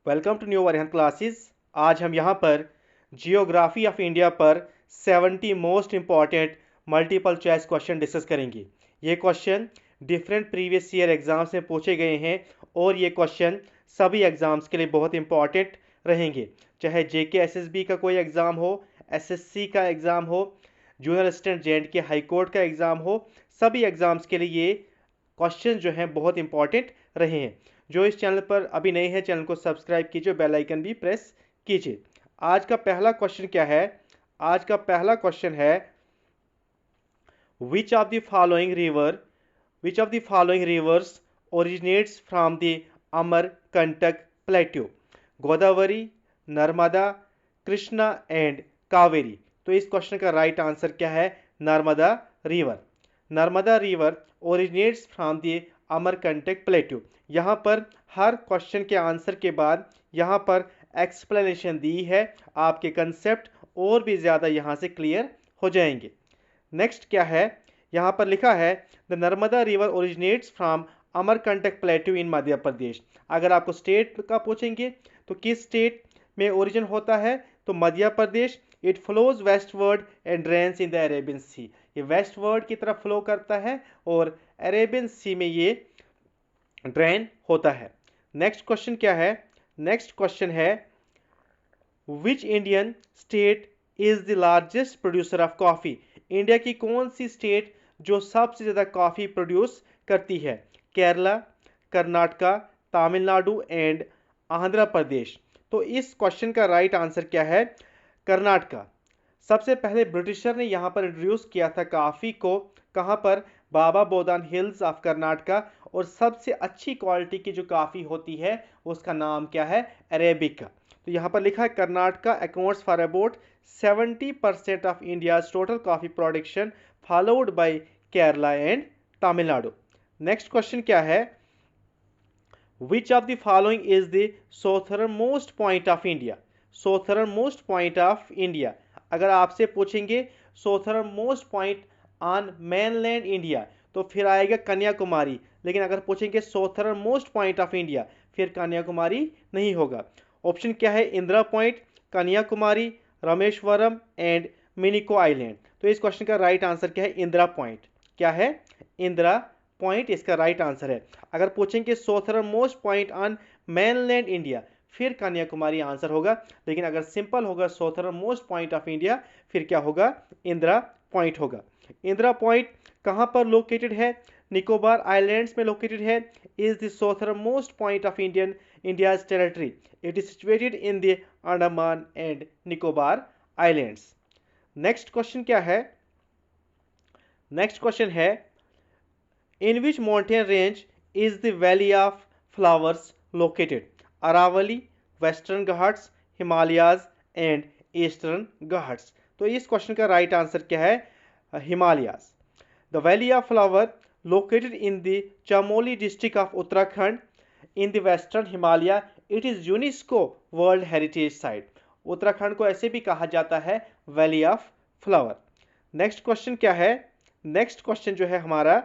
Welcome to new Varian classes. आज हम यहाँ पर जियोग्राफी ऑफ इंडिया पर 70 most important multiple choice question discuss करेंगे। ये question different previous year exams में पूछे गए हैं और ये क्वेश्चन सभी एग्जाम्स के लिए बहुत इंपॉर्टेंट रहेंगे। चाहे जेके एसएसबी का कोई एग्ज़ाम हो, एसएससी का एग्ज़ाम हो, junior assistant J&K high court का एग्ज़ाम हो, सभी एग्जाम्स के लिए ये क्वेश्चन जो हैं बहुत इंपॉर्टेंट रहे हैं। जो इस चैनल पर अभी नए हैं, चैनल को सब्सक्राइब कीजिए, बेल आइकन भी प्रेस कीजिए। आज का पहला क्वेश्चन क्या है? आज का पहला क्वेश्चन है which of the following reverse originates from the Amarkantak plateau? Godavari, Narmada, Krishna and Kaveri. तो इस क्वेश्चन का राइट आंसर क्या है? Narmada river. Narmada river originates from the Amarkantak plateau. यहाँ पर हर क्वेश्चन के आंसर के बाद यहाँ पर एक्सप्लेनेशन दी है, आपके कंसेप्ट और भी ज़्यादा यहाँ से क्लियर हो जाएंगे। नेक्स्ट क्या है? यहाँ पर लिखा है the Narmada river originates from Amarkantak plateau in Madhya Pradesh. अगर आपको स्टेट का पूछेंगे तो किस स्टेट में ओरिजिन होता है, तो Madhya Pradesh. It flows westward and drains in the Arabian sea. ये वेस्टवर्ड की तरफ फ्लो करता है और अरेबियन सी में ये ड्रेन होता है। नेक्स्ट क्वेश्चन क्या है? नेक्स्ट क्वेश्चन है which Indian state is the largest producer of coffee? India की कौन सी स्टेट जो सबसे ज्यादा कॉफी प्रोड्यूस करती है? केरला, कर्नाटका, तमिलनाडु एंड आंध्र प्रदेश। तो इस क्वेश्चन का राइट आंसर क्या है? कर्नाटका। सबसे पहले ब्रिटिशर ने यहाँ पर इंट्रोड्यूस किया था कॉफ़ी को, कहाँ पर? बाबा बोदान हिल्स ऑफ कर्नाटका। और सबसे अच्छी क्वालिटी की जो कॉफ़ी होती है उसका नाम क्या है? अरेबिका। तो यहाँ पर लिखा है Karnataka accounts for about 70% of India's total coffee production, followed by Kerala and Tamil Nadu. Next question क्या है? Which of the following is the southernmost point of India? Southern most point of India. अगर आपसे पूछेंगे southernmost point on mainland India तो फिर आएगा कन्याकुमारी। लेकिन अगर पूछेंगे southernmost point of India, फिर कन्याकुमारी नहीं होगा। ऑप्शन क्या है? Indira point, Kanyakumari, Rameswaram and Minicoy island. तो इस क्वेश्चन का राइट आंसर क्या है? इंदिरा पॉइंट। क्या है? इंदिरा पॉइंट इसका राइट आंसर है। अगर पूछेंगे southernmost point on mainland India, फिर कन्याकुमारी आंसर होगा। लेकिन अगर सिंपल होगा southernmost point of India, फिर क्या होगा? इंदिरा पॉइंट होगा। इंदिरा पॉइंट कहाँ पर लोकेटेड है? निकोबार आइलैंड्स में लोकेटेड है। Is the southernmost point of India's territory. It is situated in the Andaman and Nicobar islands. Next question क्या है? नेक्स्ट क्वेश्चन है in which mountain range is the Valley of Flowers located? Aravalli, Western Ghats, Himalayas and Eastern Ghats. तो इस question का right answer क्या है? Himalayas. The Valley of Flower located in the Chamoli district of Uttarakhand in the western Himalaya. It is UNESCO world heritage site. Uttarakhand को ऐसे भी कहा जाता है Valley of Flower. Next question क्या है? नेक्स्ट क्वेश्चन जो है हमारा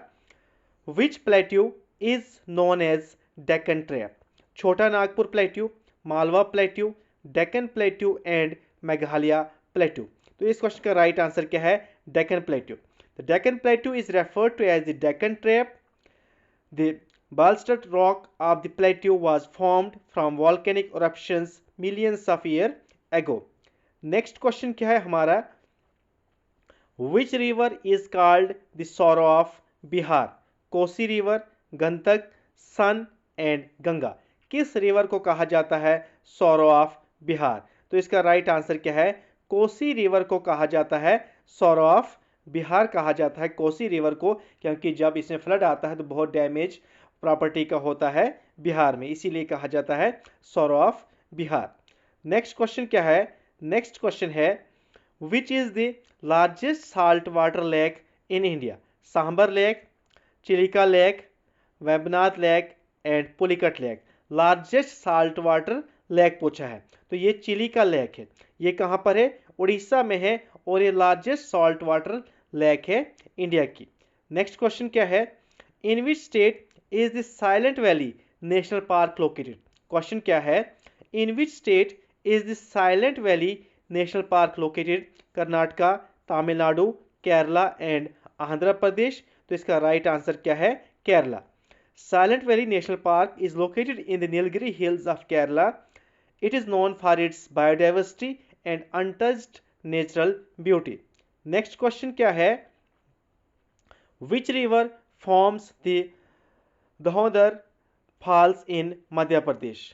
which plateau is known as Deccan trap? Chota Nagpur plateau, Malwa plateau, Deccan plateau and Meghalaya plateau. तो इस क्वेश्चन का राइट आंसर क्या है? Deccan plateau. The Deccan plateau is referred to as the Deccan trap. The balsted rock of the plateau was formed from volcanic eruptions millions of years ago. Next question क्या है हमारा? Which river is called the sorrow of Bihar? Kosi river, Gandak, Son and Ganga. किस river को कहा जाता है sorrow of Bihar? तो इसका राइट आंसर क्या है? कोसी रिवर को कहा जाता है सौरो ऑफ बिहार कहा जाता है कोसी रिवर को, क्योंकि जब इसमें फ्लड आता है तो बहुत डैमेज प्रॉपर्टी का होता है बिहार में, इसीलिए कहा जाता है sorrow of Bihar. Next question क्या है? नेक्स्ट क्वेश्चन है which is the largest salt water lake in India? Sambhar lake, Chilika lake, Vembanad lake and Pulicat lake. Largest salt water lake पूछा है तो ये चिलिका लेक है। ये कहाँ पर है? उड़ीसा में है और ये लार्जेस्ट सॉल्ट वाटर लेक है इंडिया की। नेक्स्ट क्वेश्चन क्या है? In which state is the Silent Valley National Park located? Question क्या है? In which state is the Silent Valley National Park located? Karnataka, Tamil Nadu, Kerala and Andhra Pradesh. तो इसका राइट आंसर क्या है? Kerala. Silent Valley National Park is located in the Nilgiri hills of Kerala. It is known for its biodiversity and untouched natural beauty. Next question क्या है? Which river forms the Damodar Falls in Madhya Pradesh?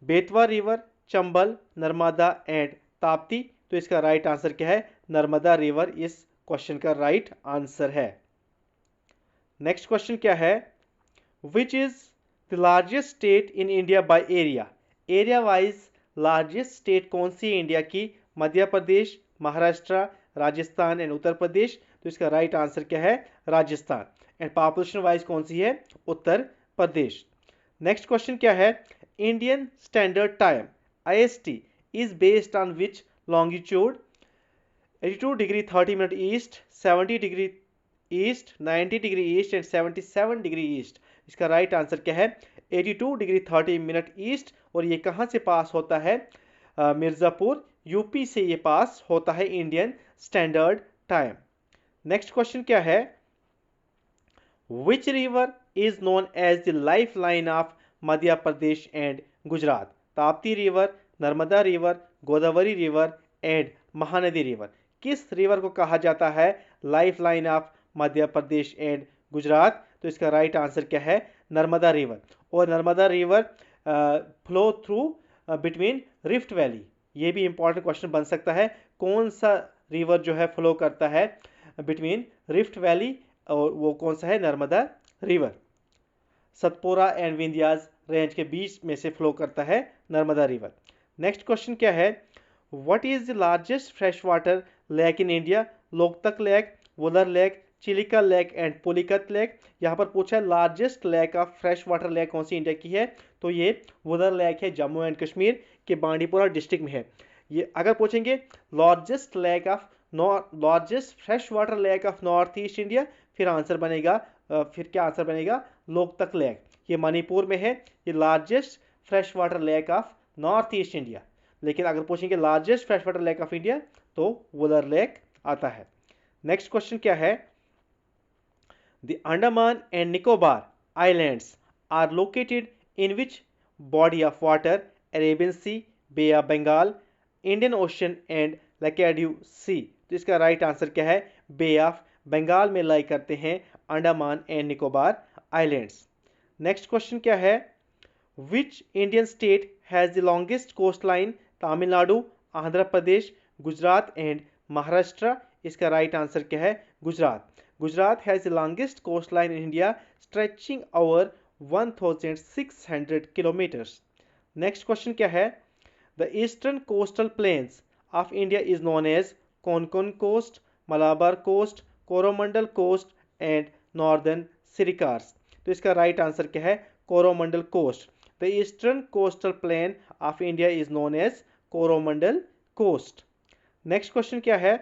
Betwa river, Chambal, Narmada and Tapti. तो इसका right answer क्या है? Narmada river इस question का right answer है। Next question क्या है? Which is the largest state in India by area? Area wise largest state कौन सी है इंडिया की? मध्य प्रदेश, महाराष्ट्र, राजस्थान एंड उत्तर प्रदेश। तो इसका राइट आंसर क्या है? राजस्थान। एंड पॉपुलेशन वाइज कौन सी है? उत्तर प्रदेश। नेक्स्ट क्वेश्चन क्या है? Indian standard time IST is based on which longitude? 82 degree 30 minute east, 70 degree east, 90 degree east and 77 degree east. इसका राइट आंसर क्या है? 82 डिग्री 30 मिनट ईस्ट। और ये कहाँ से पास होता है? मिर्ज़ापुर, यूपी से ये पास होता है Indian standard time. Next question क्या है? Which river is known as the life line of Madhya Pradesh and Gujarat? Tapti river, Narmada river, Godavari river and Mahanadi river. किस रिवर को कहा जाता है life line of Madhya Pradesh and Gujarat? तो इसका राइट आंसर क्या है? नर्मदा रिवर। और Narmada river flow through between rift valley. ये भी इंपॉर्टेंट क्वेश्चन बन सकता है। कौन सा रिवर जो है फ्लो करता है बिटवीन रिफ्ट वैली, और वो कौन सा है? Narmada river. Satpura and Vindhyas range के बीच में से फ्लो करता है नर्मदा रिवर। नेक्स्ट क्वेश्चन क्या है? What is the largest fresh water lake in India? Loktak lake, Wular lake, Chilika lake and Pulicat lake. यहाँ पर पूछा है largest lake of fresh water lake कौन सी इंडिया की है? तो ये वुलर लेक है, जम्मू एंड कश्मीर के बांडीपुरा डिस्ट्रिक्ट में है। ये अगर पूछेंगे largest lake of largest fresh water lake of north east India, फिर आंसर बनेगा फिर क्या आंसर बनेगा? लोकतक लेक। ये मणिपुर में है, ये largest fresh water lake of north east India. लेकिन अगर पूछेंगे largest fresh water lake of India तो वुलर लेक आता है। नेक्स्ट क्वेश्चन क्या है? The Andaman and Nicobar Islands are located in which body of water? Arabian Sea, Bay of Bengal, Indian Ocean and Laccadive Sea। तो इसका right answer क्या है? बे of Bengal में लाई करते हैं Andaman and Nicobar islands. Next question क्या है? Which Indian state has the longest coast line? Tamil Nadu, Andhra Pradesh, Gujarat and Maharashtra. इसका राइट आंसर क्या है? Gujarat. Gujarat has the longest coastline in India, stretching over 1,600 kilometers. Next question क्या है? The eastern coastal plains of India is known as Konkan coast, Malabar coast, Coromandel coast and northern Sirikars। तो इसका right answer क्या है? Coromandel coast. The eastern coastal plain of India is known as Coromandel coast। Next question क्या है?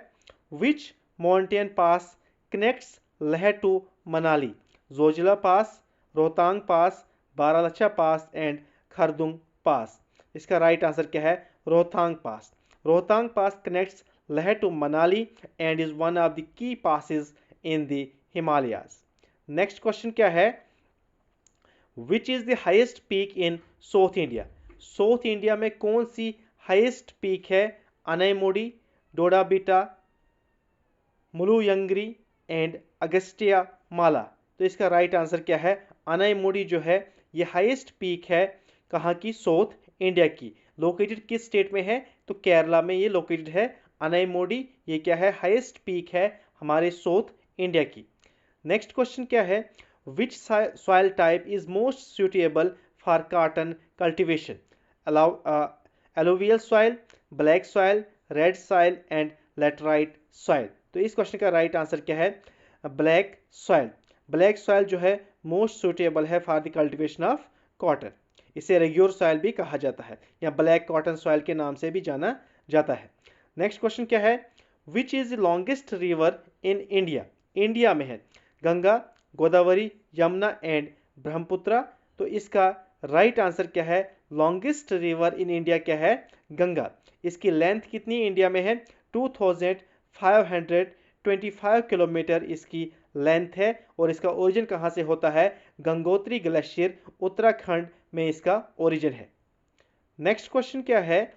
Which mountain pass connects Leh to Manali? Zojila pass, Rohtang pass, Baralacha pass and Khardung pass. इसका right answer क्या है? Rohtang pass. Rohtang pass connects Leh to Manali and is one of the key passes in the Himalayas. Next question क्या है? Which is the highest peak in South India? South India में कौन सी highest peak है? Anamudi, Doddabetta, मुलुयंगरी and अगस्टिया माला। तो इसका राइट आंसर क्या है? अनैमुडी जो है ये हाईएस्ट पीक है कहाँ की? साउथ इंडिया की। लोकेटेड किस स्टेट में है? तो केरला में ये लोकेटेड है अनैमुडी। ये क्या है? हाईएस्ट पीक है हमारे साउथ इंडिया की। नेक्स्ट क्वेश्चन क्या है? विच soil type is most suitable for cotton cultivation? Alluvial soil, black soil, red soil and laterite soil. तो इस क्वेश्चन का राइट आंसर क्या है? Black soil. ब्लैक सॉइल जो है मोस्ट सुटेबल है for the cultivation of cotton. इसे रेग्योर soil भी कहा जाता है या ब्लैक कॉटन सॉइल के नाम से भी जाना जाता है। नेक्स्ट क्वेश्चन क्या है? Which is the longest river in India? India में है गंगा, गोदावरी, यमुना एंड ब्रह्मपुत्र। तो इसका राइट आंसर क्या है? लॉन्गेस्ट रिवर इन इंडिया क्या है? गंगा। इसकी लेंथ कितनी इंडिया में है? 2525 किलोमीटर इसकी लेंथ है और इसका ओरिजिन कहाँ से होता है? गंगोत्री ग्लेशियर उत्तराखंड में इसका ओरिजिन है। नेक्स्ट क्वेश्चन क्या है?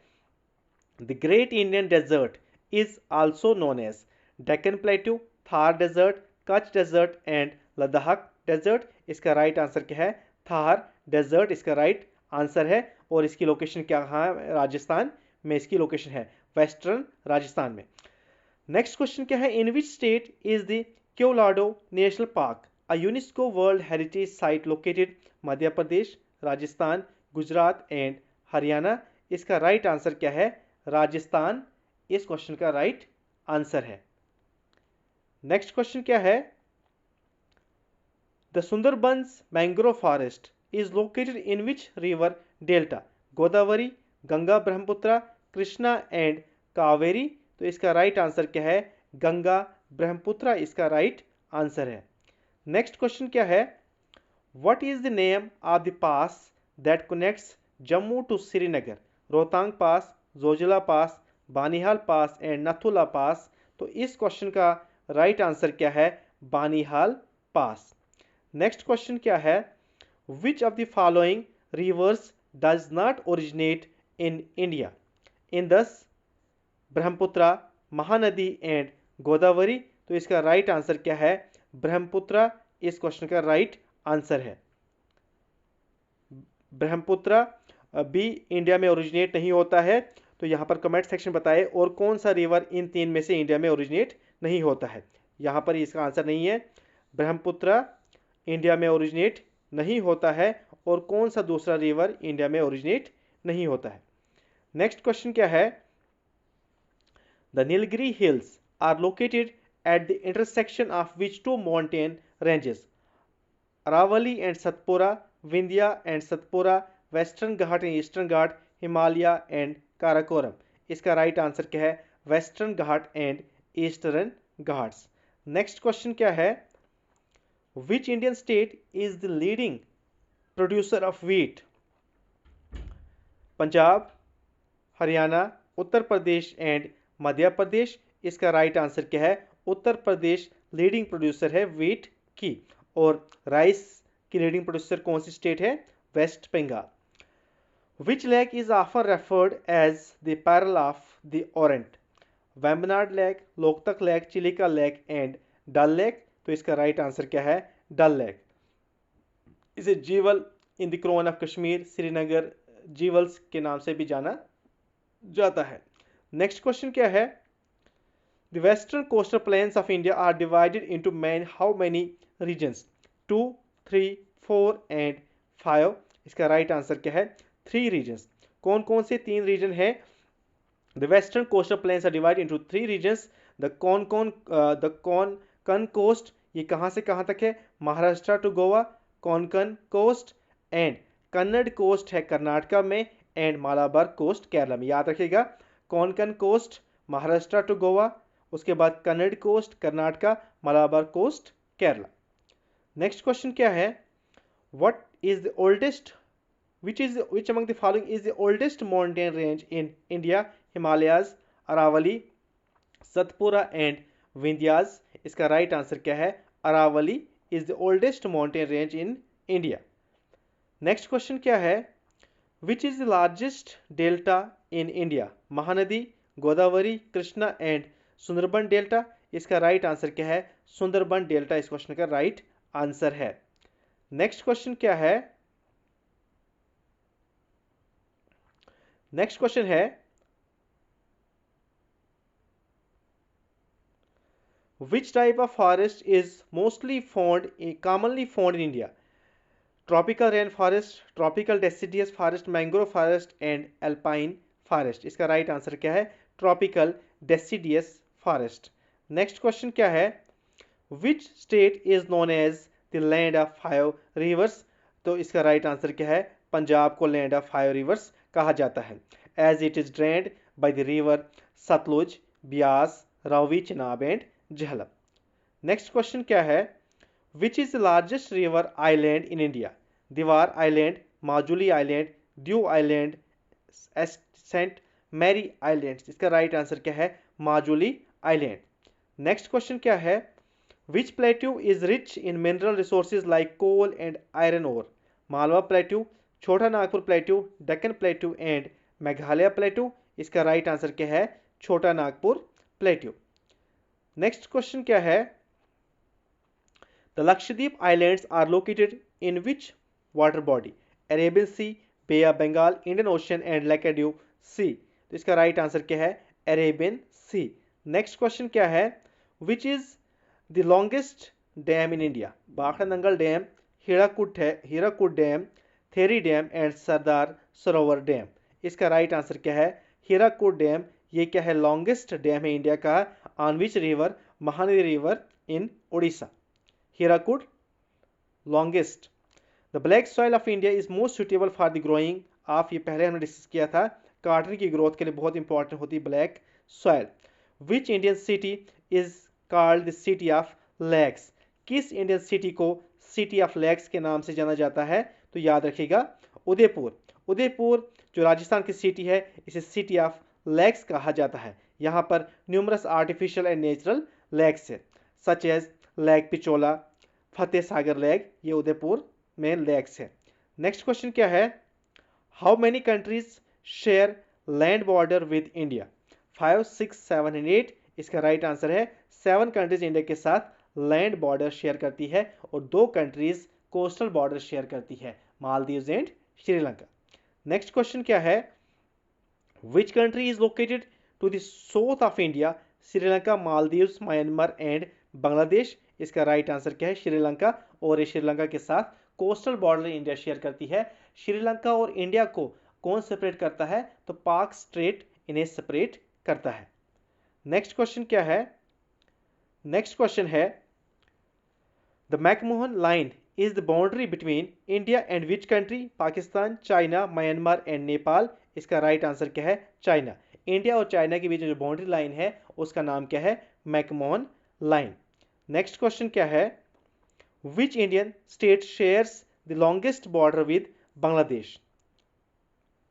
The great Indian desert is also known as Deccan plateau, Thar desert, Kutch desert and Ladakh desert. इसका राइट आंसर क्या है? थार डेजर्ट इसका राइट आंसर है। और इसकी लोकेशन क्या है? राजस्थान में इसकी लोकेशन है, वेस्टर्न राजस्थान में। नेक्स्ट क्वेश्चन क्या है? In which state is the Keoladeo national park a UNESCO world heritage site located? Madhya Pradesh, Rajasthan, Gujarat and Haryana. इसका राइट आंसर क्या है? राजस्थान इस क्वेश्चन का राइट आंसर है। नेक्स्ट क्वेश्चन क्या है? The Sundarbans mangrove forest is located in which river delta? Godavari, Ganga Brahmaputra, Krishna and Kaveri. तो इसका राइट आंसर क्या है? गंगा ब्रह्मपुत्र इसका राइट आंसर है। नेक्स्ट क्वेश्चन क्या है? What is the name of the pass that connects Jammu to Srinagar? Rohtang pass, Zojila pass, Banihal pass and Nathula pass. तो इस क्वेश्चन का राइट आंसर क्या है? बानीहाल पास। नेक्स्ट क्वेश्चन क्या है? Which of the following reverse does not originate in India? Indus, Brahmaputra, Mahanadi and Godavari. तो इसका right answer क्या है? ब्रह्मपुत्र इस क्वेश्चन का राइट आंसर है। ब्रह्मपुत्र भी इंडिया में ओरिजिनेट नहीं होता है। तो यहाँ पर कमेंट सेक्शन बताए और कौन सा रिवर इन तीन में से इंडिया में ओरिजिनेट नहीं होता है। यहाँ पर इसका आंसर नहीं है, ब्रह्मपुत्र इंडिया में ओरिजिनेट नहीं होता है। और कौन सा दूसरा रिवर इंडिया में ओरिजिनेट नहीं होता है। नेक्स्ट क्वेश्चन क्या है? The Nilgiri hills are located at the intersection of which two mountain ranges? Aravalli and Satpura, Vindhya and Satpura, Western Ghat and Eastern Ghat, Himalaya and Karakoram. इसका राइट आंसर क्या है? Western Ghat and Eastern Ghats. Next question क्या है? Which Indian state is the leading producer of wheat? Punjab, Haryana, Uttar Pradesh and Madhya Pradesh. इसका right answer क्या है? Uttar Pradesh leading producer है wheat की। और राइस की लीडिंग प्रोड्यूसर कौन सी स्टेट है? Waste Bengal. Which lake is often referred as the pearl of the orient? Vembanad lake, Loktak lake, Chilika lake and Dal lake. तो इसका राइट आंसर क्या है? डल लेक। इसे jewel in the crown of Kashmir, Srinagar jewels के नाम से भी जाना जाता है। नेक्स्ट क्वेश्चन क्या है? The western coastal plains of India are divided into how many regions? 2, 3, 4 and 5। इसका राइट आंसर क्या है? 3 रीजन्स। कौन कौन से 3 रीजन है? The western coastal plains are divided into 3 regions. The Konkan coast, ये कहाँ से कहाँ तक है? Maharashtra to Goa, Konkan coast. And Kannada coast है कर्नाटका में एंड मालाबार कोस्ट केरला में। याद रखिएगा, कोंकण कोस्ट महाराष्ट्र टू गोवा, उसके बाद Kannada coast Karnataka, Malabar coast Kerala. Next question क्या है? What is the oldest which among the following is the oldest mountain range in India? Himalayas, Aravalli, Satpura and Vindhyas. इसका राइट आंसर क्या है? Aravalli is the oldest mountain range in India. Next question क्या है? Which is the largest delta in India? Mahanadi, Godavari, Krishna and Sundarbans delta. इसका right answer क्या है? Sundarbans delta इस question का राइट आंसर है। नेक्स्ट क्वेश्चन क्या है? नेक्स्ट क्वेश्चन है which type of forest is commonly found in India? Tropical rain forest, tropical deciduous forest, mangrove forest and alpine forest. इसका राइट आंसर क्या है? Tropical deciduous forest. Next question क्या है? Which state is known as the land of 5 rivers? तो इसका right answer क्या है? पंजाब को लैंड ऑफ 5 रिवर्स कहा जाता है, as it is drained by the river Sutlej, Beas, Ravi, Chenab and Jhelum. Next question क्या है? Which is the largest river island in India? Divar island, Majuli island, Diu island, Saint Mary island. इसका राइट आंसर क्या है? माजुली आइलैंड। नेक्स्ट क्वेश्चन क्या है? Which plateau is rich in mineral resources like coal and iron ore? Malwa plateau, Chota Nagpur plateau, Deccan plateau and Meghalaya plateau. इसका right answer क्या है? Chota Nagpur plateau. Next question क्या है? The Lakshadweep islands are located in which water body? Arabian Sea, Bay of Bengal, Indian Ocean and Laccadive Sea. तो इसका right answer क्या है? Arabian सी। Next question क्या है? Which is the longest dam in India? Bhakra Nangal dam, Hirakud dam, Tehri dam and Sardar Sarovar dam. इसका right answer क्या है? Hirakud dam. ये क्या है? लॉन्गेस्ट डैम है इंडिया का। On which river? Mahanadi river in Orissa. Hirakud longest. The black soil of India is most suitable for the growing of, ये पहले हमने डिस्कस किया था, कॉटन की ग्रोथ के लिए बहुत इंपॉर्टेंट होती है black soil. Which Indian city is called the city of lakes? किस इंडियन सिटी को सिटी ऑफ लेक्स के नाम से जाना जाता है? तो याद रखिएगा, उदयपुर। उदयपुर जो राजस्थान की सिटी है, इसे सिटी ऑफ लेक्स कहा जाता है। यहाँ पर numerous artificial and natural lakes है, such as lake Pichola, Fateh Sagar lake, ये उदयपुर में लेक्स है। नेक्स्ट क्वेश्चन क्या है? How many countries share land border with India? 5, 6, 7 and 8। इसका राइट आंसर है 7 कंट्रीज इंडिया के साथ लैंड बॉर्डर शेयर करती है और 2 कंट्रीज कोस्टल बॉर्डर शेयर करती है, Maldives and Sri Lanka. Next question क्या है? Which country is located to the south of India? Sri Lanka, Maldives, Myanmar and Bangladesh. इसका राइट आंसर क्या है? श्रीलंका। और ये श्रीलंका के साथ कोस्टल बॉर्डर इंडिया शेयर करती है। श्रीलंका और इंडिया को कौन सेपरेट करता है? तो पाक स्ट्रेट इन्हें सेपरेट करता है। नेक्स्ट क्वेश्चन क्या है? नेक्स्ट क्वेश्चन है the McMahon line is the boundary between India and which country? Pakistan, China, Myanmar and Nepal. इसका राइट आंसर क्या है? चाइना। इंडिया और चाइना के बीच जो बाउंड्री लाइन है उसका नाम क्या है? McMahon line. नेक्स्ट क्वेश्चन क्या है? Which Indian state shares the longest border with Bangladesh?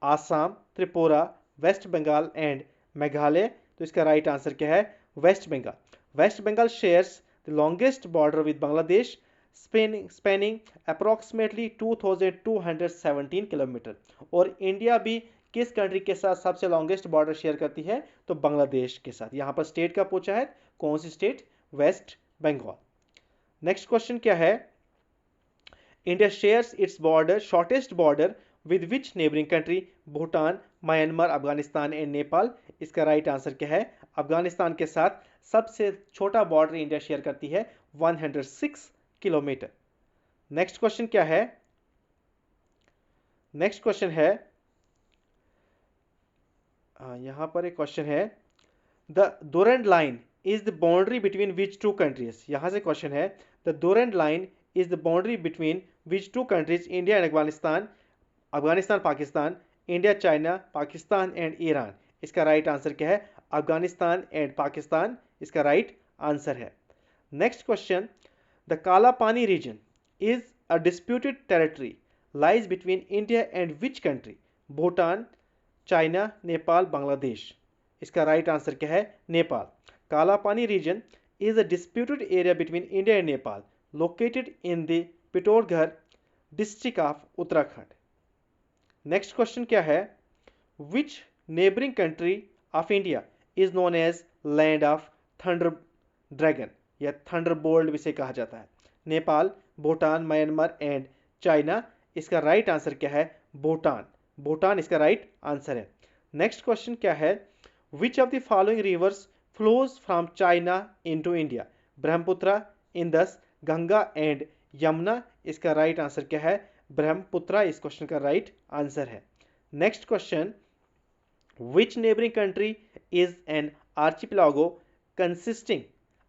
Assam, Tripura, West Bengal and Meghalaya. तो इसका राइट आंसर क्या है? Waste Bengal. West Bengal shares the longest border with Bangladesh, spanning approximately 2217 kilometre. और इंडिया भी किस कंट्री के साथ सबसे लॉन्गेस्ट बॉर्डर शेयर करती है? तो बांग्लादेश के साथ। यहाँ पर स्टेट का पूछा है, कौन सी state? West Bengal. Next question क्या है? India shares its border, shortest border with which neighbouring country? Bhutan, Myanmar, Afghanistan and Nepal. इसका राइट आंसर क्या है? अफगानिस्तान के साथ सबसे छोटा बॉर्डर इंडिया शेयर करती है, 106 किलोमीटर। नेक्स्ट क्वेश्चन क्या है? नेक्स्ट क्वेश्चन है, यहां पर एक क्वेश्चन है, the Durand line is the boundary between which two countries? यहां से क्वेश्चन है, the Durand line is the boundary between which two countries? India and Afghanistan, Afghanistan Pakistan, India China, Pakistan and Iran. इसका राइट आंसर क्या है? अफगानिस्तान एंड पाकिस्तान इसका right answer है। Next question, the Kala Pani region is a disputed territory lies between India and which country? Bhutan, China, Nepal, Bangladesh. इसका right answer क्या है? Nepal. Kala Pani region is a disputed area between India and Nepal located in the Pithoragarh district of Uttarakhand. Next question क्या है? Which neighbouring country of India is known as land of thunder dragon या thunder bolt भी से कहा जाता है? Nepal, Bhutan, Myanmar and China. इसका right answer क्या है? भूटान। भूटान इसका राइट आंसर है। नेक्स्ट क्वेश्चन क्या है? Which of the following rivers flows from China into India? Brahmaputra, Indus, Ganga and Yamuna. इसका राइट आंसर क्या है? ब्रह्मपुत्र इस क्वेश्चन का राइट आंसर है। Next question, which neighbouring country is an archipelago consisting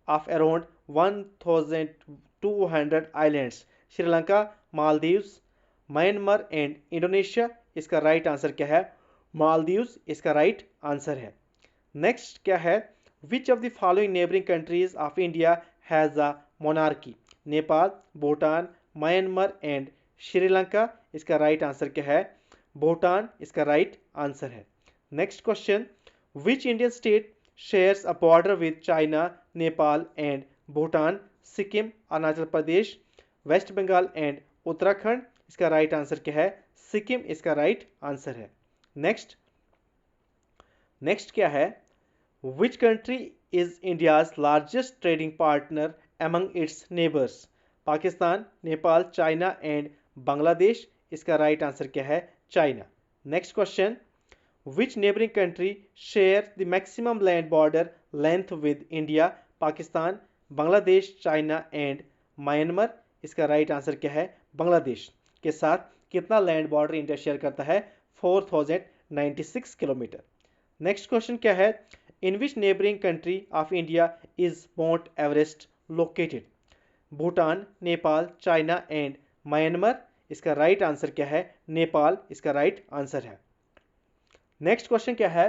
of around 1200 islands? Sri Lanka, Maldives, Myanmar and Indonesia. इसका right answer क्या है? मालदीव्स इसका राइट आंसर है। नेक्स्ट क्या है? Which of the following neighbouring countries of India has a monarchy? Nepal, Bhutan, Myanmar and Sri Lanka. इसका right answer क्या है? भूटान इसका राइट आंसर है। Next question, which Indian state shares a border with China, Nepal and Bhutan? Sikkim, Arunachal Pradesh, West Bengal and Uttarakhand. इसका right answer क्या है? सिक्किम इसका right answer है। नेक्स्ट क्या है? Which country is India's largest trading partner among it's neighbours? Pakistan, Nepal, China and Bangladesh. इसका right answer क्या है? China. Next question, which neighbouring country share the maximum land border length with India? Pakistan, Bangladesh, China and Myanmar. इसका right answer क्या है? बांग्लादेश के साथ कितना land border India share करता है? 4096 किलोमीटर। नेक्स्ट क्वेश्चन क्या है? In which neighbouring country of India is Mount Everest located? Bhutan, Nepal, China and Myanmar. इसका राइट आंसर क्या है? नेपाल इसका राइट आंसर है। नेक्स्ट क्वेश्चन क्या है?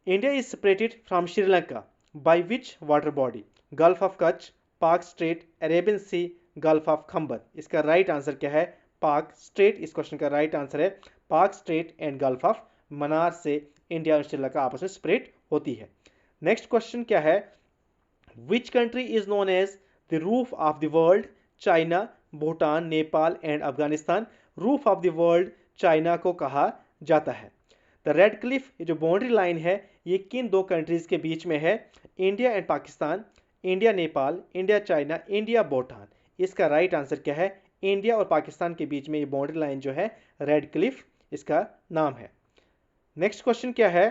India is separated from Sri Lanka by which water body? Gulf of Kutch, Palk Strait, Arabian Sea, Gulf of Khambhat. इसका right answer क्या है? पाक स्ट्रेट इस क्वेश्चन का राइट आंसर है। पाक straight and gulf of Mannar से इंडिया और श्रीलंका आपस में सेपरेट होती है। नेक्स्ट क्वेश्चन क्या है? Which country is known as the roof of the world? China, Bhutan, Nepal and Afghanistan. Roof of the world China को कहा जाता है। द रेड क्लिफ, ये जो बाउंड्री लाइन है, ये किन दो कंट्रीज के बीच में है? India and Pakistan, India Nepal, India China, India Bhutan. इसका राइट आंसर क्या है? इंडिया और पाकिस्तान के बीच में ये बाउंड्री लाइन जो है रेड क्लिफ इसका नाम है। नेक्स्ट क्वेश्चन क्या है?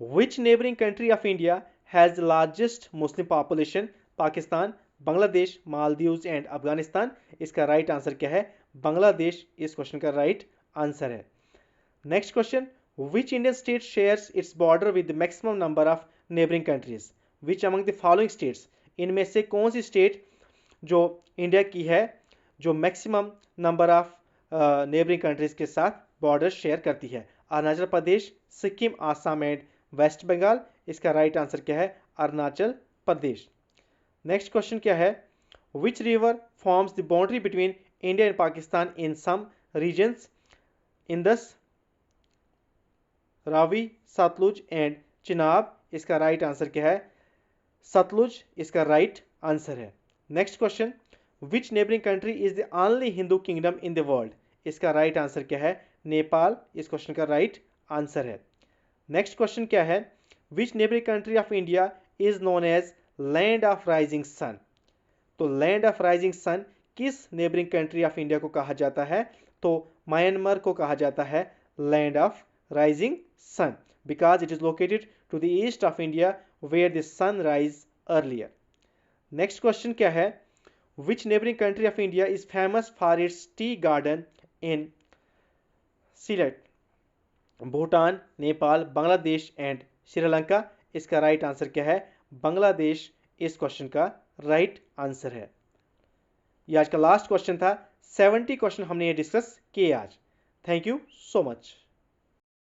Which neighbouring country of India has the largest Muslim population? Pakistan, Bangladesh, Maldives and Afghanistan. इसका राइट आंसर क्या है? बांग्लादेश इस क्वेश्चन का राइट आंसर है। Next question, which Indian state shares its border with the maximum number of neighbouring countries? Which among the following states? इनमें से कौन सी स्टेट जो इंडिया की है जो maximum number of neighbouring countries के साथ बॉर्डर शेयर करती है? Arunachal Pradesh, Sikkim, Assam and waste Bengal. इसका राइट आंसर क्या है? अरुणाचल प्रदेश। नेक्स्ट क्वेश्चन क्या है? Which river forms the boundary between India and Pakistan in some regions? Indus, Ravi, Sutlej and Chenab. इसका राइट आंसर क्या है? सतलुज इसका राइट आंसर है। Next question, which neighbouring country is the only Hindu kingdom in the world? इसका राइट आंसर क्या है? नेपाल इस क्वेश्चन का राइट आंसर है। नेक्स्ट क्वेश्चन क्या है? Which neighbouring country of India is known as land of rising sun? तो land of rising सन किस नेबरिंग कंट्री ऑफ इंडिया को कहा जाता है? तो म्यांमार को कहा जाता है land of rising sun, because it is located to the east of India where the sun rise earlier. Next question क्या है? Which neighbouring country of India is famous for its tea garden in Sylhet? Bhutan, Nepal, Bangladesh and Sri Lanka. इसका right answer क्या है? बांग्लादेश इस question का right answer है। ये आज का लास्ट क्वेश्चन था। 70 क्वेश्चन हमने ये डिस्कस किए आज। Thank you so much.